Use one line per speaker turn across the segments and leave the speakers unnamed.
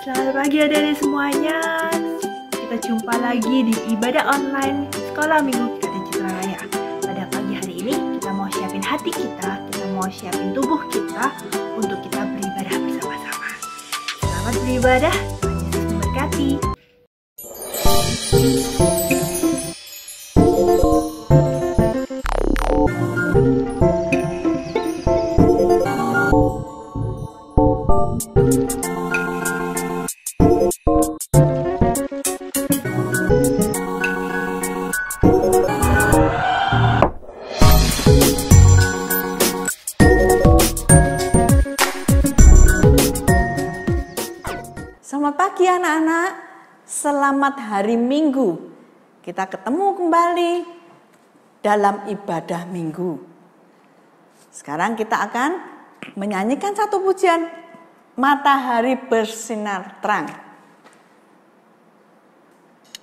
Selamat pagi adik-adik semuanya. Kita jumpa lagi di ibadah online Sekolah Minggu Kristen Citra Raya. Pada pagi hari ini kita mau siapin hati kita mau siapin tubuh kita untuk kita beribadah bersama-sama. Selamat beribadah, Tuhan Yesus memberkati.
Selamat pagi anak-anak, selamat hari Minggu. Kita ketemu kembali dalam ibadah Minggu. Sekarang kita akan menyanyikan satu pujian, Matahari Bersinar Terang.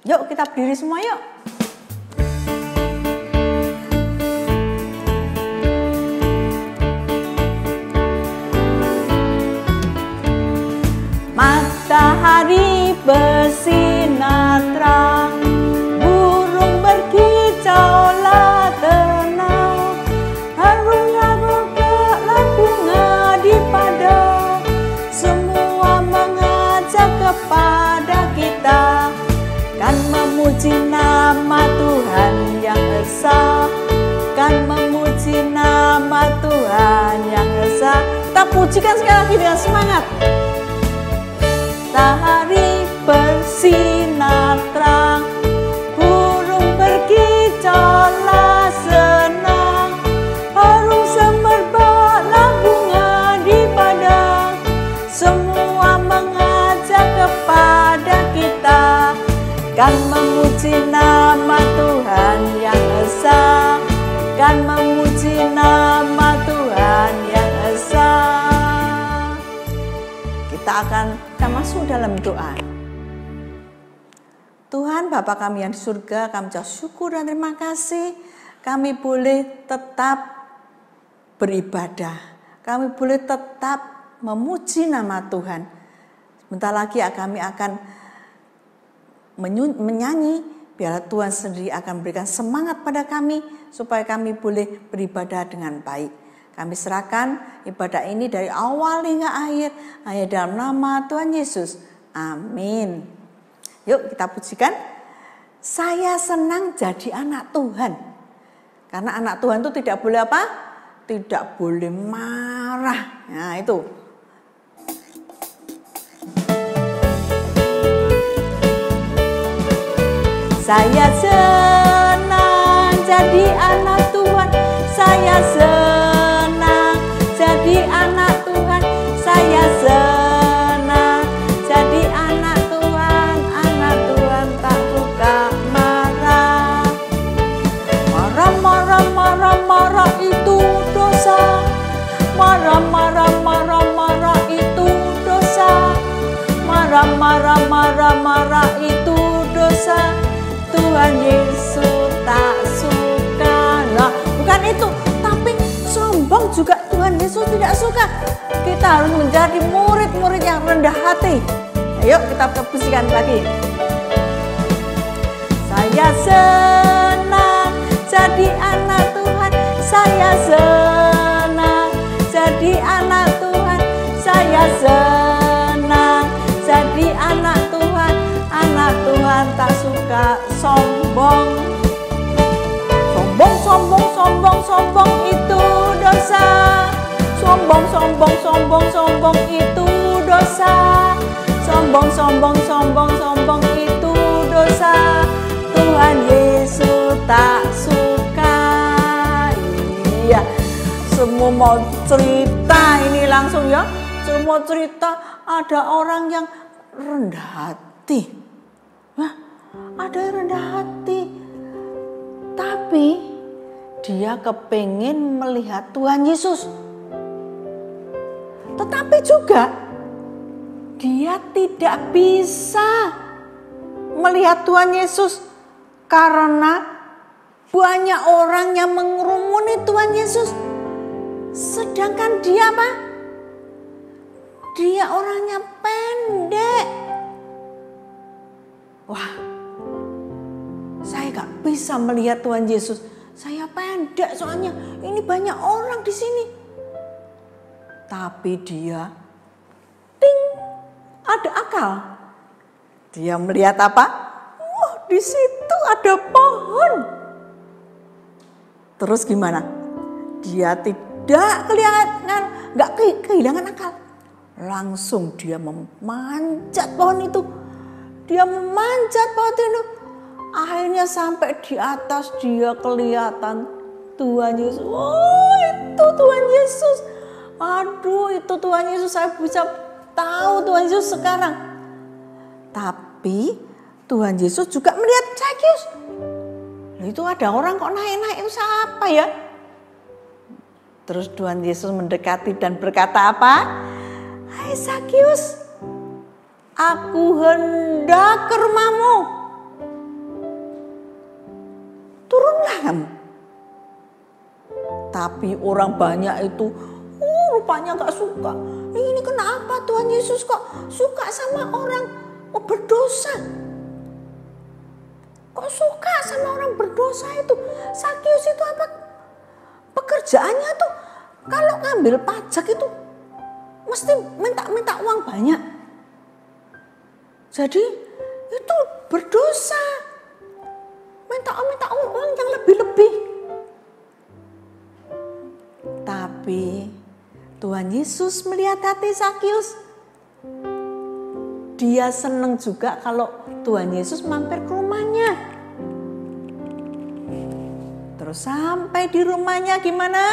Yuk kita berdiri semua yuk. Matahari bersinar terang, burung berkicaulah tenang, harum-harum kelak bunga di padang, semua mengajak kepada kita, kan memuji nama Tuhan yang esa, kan memuji nama Tuhan yang esa. Kita pujikan sekali lagi dengan semangat. Matahari bersinar terang, burung berkicaulah senang, harum semerbaklah bunga di padang, semua mengajak kepada kita, kan memuji nama Tuhan yang esa, kan memuji nama Tuhan yang esa. Kita akan masuk dalam doa. Tuhan Bapa kami yang di surga, kami ucap syukur dan terima kasih kami boleh tetap beribadah, kami boleh tetap memuji nama Tuhan. Sebentar lagi kami akan menyanyi, biar Tuhan sendiri akan memberikan semangat pada kami supaya kami boleh beribadah dengan baik. Kami serahkan ibadah ini dari awal hingga akhir hanya dalam nama Tuhan Yesus. Amin. Yuk kita pujikan. Saya senang jadi anak Tuhan. Karena anak Tuhan itu tidak boleh apa? Tidak boleh marah. Nah itu. Saya senang jadi anak Tuhan. Saya senang jadi anak Tuhan, saya senang jadi anak Tuhan tak suka marah. Marah itu dosa, marah itu dosa, marah itu dosa, Tuhan Yesus tak suka. Nah, bukan itu, tapi sombong juga Tuhan Yesus tidak suka. Kita harus menjadi murid-murid yang rendah hati. Ayo kita pujikan lagi. Saya senang jadi anak Tuhan, saya senang jadi anak Tuhan, saya senang jadi anak Tuhan tak suka sombong. Sombong itu dosa. Sombong itu dosa. Sombong itu dosa. Tuhan Yesus tak suka. Iya. Semua mau cerita ini langsung ya. Semua cerita ada orang yang rendah hati. Wah, ada yang rendah hati. Tapi dia kepingin melihat Tuhan Yesus. Tetapi juga dia tidak bisa melihat Tuhan Yesus karena banyak orang yang mengerumuni Tuhan Yesus. Sedangkan dia apa? dia orangnya pendek. Wah, saya gak bisa melihat Tuhan Yesus. Saya pendek soalnya ini banyak orang di sini. Tapi dia, ting, ada akal. Dia melihat apa? Wah, di situ ada pohon. Terus gimana? Dia tidak nggak kehilangan akal. Langsung dia memanjat pohon itu. Dia memanjat pohon itu. Akhirnya sampai di atas dia kelihatan Tuhan Yesus. Oh, itu Tuhan Yesus. Aduh, itu Tuhan Yesus. Saya bisa tahu Tuhan Yesus sekarang. Tapi Tuhan Yesus juga melihat Zakius. Itu ada orang kok naik-naik, itu siapa ya? Terus Tuhan Yesus mendekati dan berkata apa? Hai Zakius, aku hendak ke rumahmu. Turunlah kamu. Tapi orang banyak itu rupanya gak suka. Ini kenapa Tuhan Yesus kok suka sama orang berdosa? Kok suka sama orang berdosa itu? Zakius itu apa? Pekerjaannya tuh kalau ngambil pajak itu mesti minta uang banyak. Jadi itu berdosa. Minta uang yang lebih-lebih. Tapi Tuhan Yesus melihat hati Zakius. Dia senang juga kalau Tuhan Yesus mampir ke rumahnya. Terus sampai di rumahnya gimana?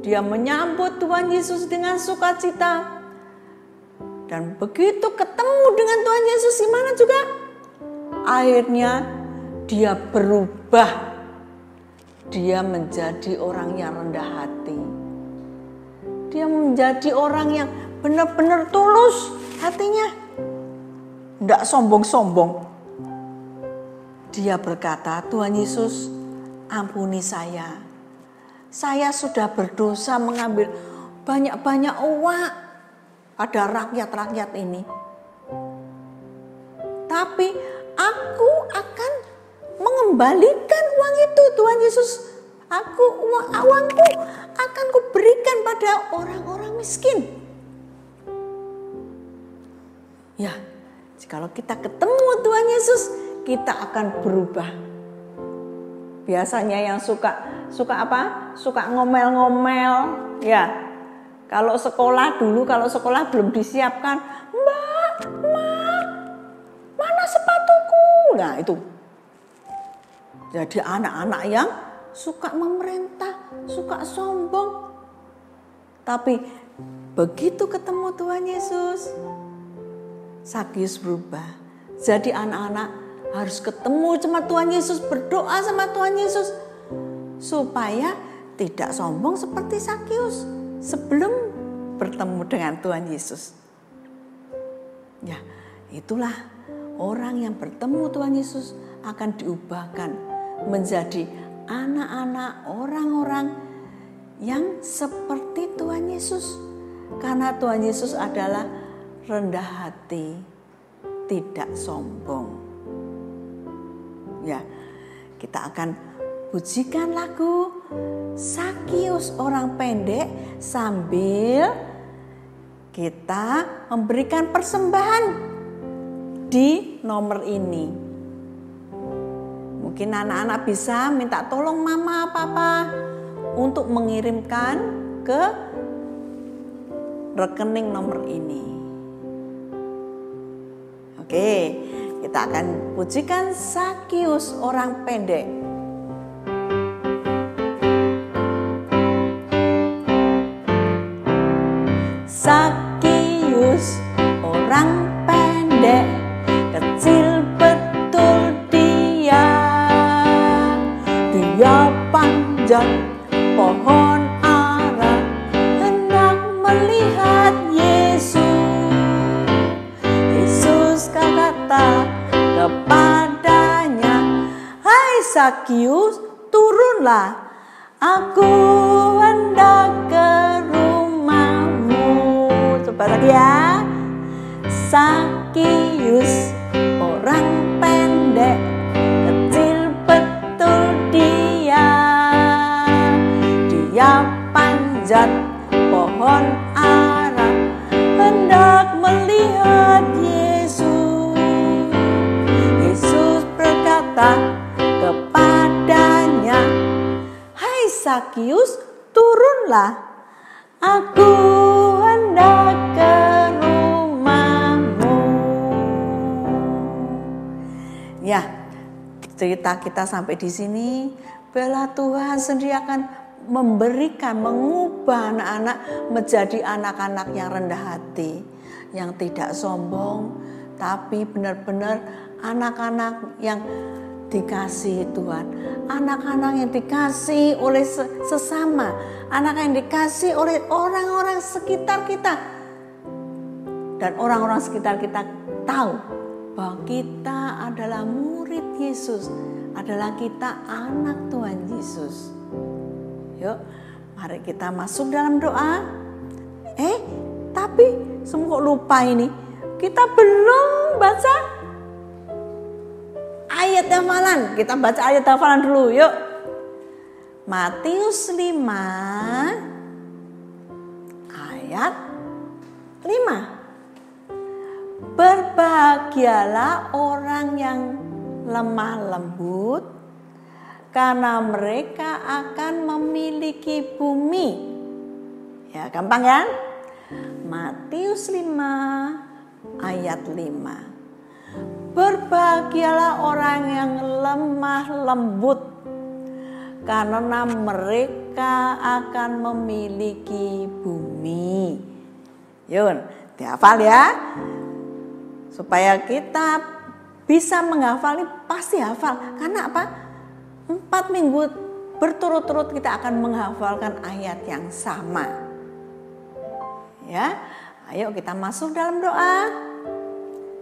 Dia menyambut Tuhan Yesus dengan sukacita. Dan begitu ketemu dengan Tuhan Yesus gimana juga? Akhirnya dia berubah. Dia menjadi orang yang rendah hati. Dia menjadi orang yang benar-benar tulus hatinya. Tidak sombong-sombong. Dia berkata, Tuhan Yesus, ampuni saya. Saya sudah berdosa mengambil banyak-banyak uang pada rakyat-rakyat ini. Tapi aku akan mengembalikan uang itu, Tuhan Yesus. Uangku akan kuberikan pada orang-orang miskin. Ya, kalau kita ketemu Tuhan Yesus, kita akan berubah. Biasanya yang suka apa? Suka ngomel-ngomel, ya. Kalau sekolah belum disiapkan, Mbak, mana sepatuku? Nah, itu. Jadi anak-anak yang suka memerintah, suka sombong. Tapi begitu ketemu Tuhan Yesus, Zakius berubah. Jadi anak-anak harus ketemu sama Tuhan Yesus, berdoa sama Tuhan Yesus supaya tidak sombong seperti Zakius sebelum bertemu dengan Tuhan Yesus. Ya, itulah orang yang bertemu Tuhan Yesus akan diubahkan menjadi anak-anak orang-orang yang seperti Tuhan Yesus. Karena Tuhan Yesus adalah rendah hati, tidak sombong. Ya, kita akan pujikan lagu Zakius orang pendek sambil kita memberikan persembahan di nomor ini. Mungkin anak-anak bisa minta tolong mama, papa untuk mengirimkan ke rekening nomor ini. Oke, kita akan pujikan Zakius orang pendek. Zakius orang pendek, kecil betul dia. Dia panjat pohon ara, hendak melihat Yesus. Yesus kata kepadanya, hai Zakius, turunlah, aku hendak ke rumahmu. saya panjat pohon ara, hendak melihat Yesus. Yesus berkata kepadanya, "Hai Sakius, turunlah, aku hendak ke rumahmu." Ya, cerita kita sampai di sini. Biarlah Tuhan sendiri akan memberikan, mengubah anak-anak menjadi anak-anak yang rendah hati, yang tidak sombong, tapi benar-benar anak-anak yang dikasihi Tuhan, anak-anak yang dikasihi oleh sesama, anak yang dikasihi oleh orang-orang sekitar kita, dan orang-orang sekitar kita tahu bahwa kita adalah murid Yesus, adalah kita anak Tuhan Yesus. Yuk, mari kita masuk dalam doa. Tapi semua lupa ini, kita belum baca ayat hafalan. Kita baca ayat hafalan dulu, yuk. Matius 5 ayat 5. Berbahagialah orang yang lemah lembut, karena mereka akan memiliki bumi. Ya, gampang kan? Matius 5 ayat 5. Berbahagialah orang yang lemah lembut, karena mereka akan memiliki bumi. Yun, dihafal ya. Supaya kita bisa menghafal, ini pasti hafal. Karena apa? 4 minggu berturut-turut kita akan menghafalkan ayat yang sama. Ya, ayo kita masuk dalam doa.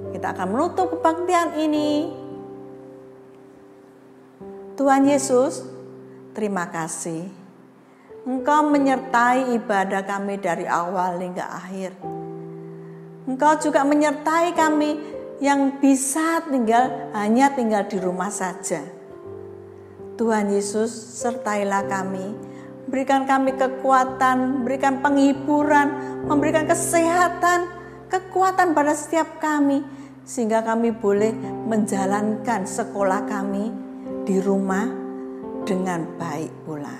Kita akan menutup kebaktian ini. Tuhan Yesus, terima kasih. Engkau menyertai ibadah kami dari awal hingga akhir. Engkau juga menyertai kami yang bisa hanya tinggal di rumah saja. Tuhan Yesus, sertailah kami, berikan kami kekuatan, berikan penghiburan, memberikan kesehatan, kekuatan pada setiap kami, sehingga kami boleh menjalankan sekolah kami di rumah dengan baik pula.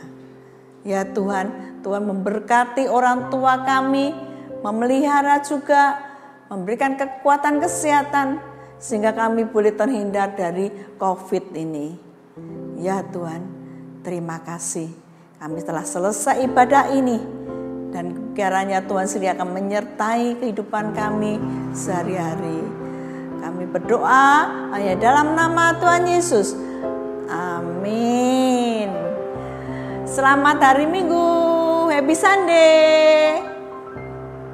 Ya Tuhan, Tuhan memberkati orang tua kami, memelihara juga, memberikan kekuatan kesehatan, sehingga kami boleh terhindar dari COVID ini. Ya Tuhan, terima kasih. Kami telah selesai ibadah ini, dan kiranya Tuhan sendiri akan menyertai kehidupan kami sehari-hari. Kami berdoa hanya dalam nama Tuhan Yesus. Amin. Selamat hari Minggu. Happy Sunday.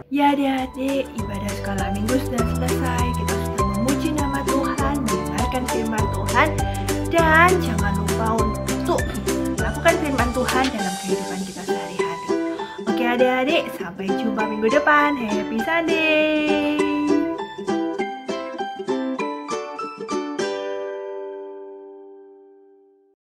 Ya adik-adik, ibadah sekolah minggu sudah selesai. Kita sudah memuji nama Tuhan, mendengarkan firman Tuhan, dan jangan lupa untuk lakukan firman Tuhan dalam kehidupan kita sehari-hari. Oke adik-adik, sampai jumpa minggu depan. Happy Sunday.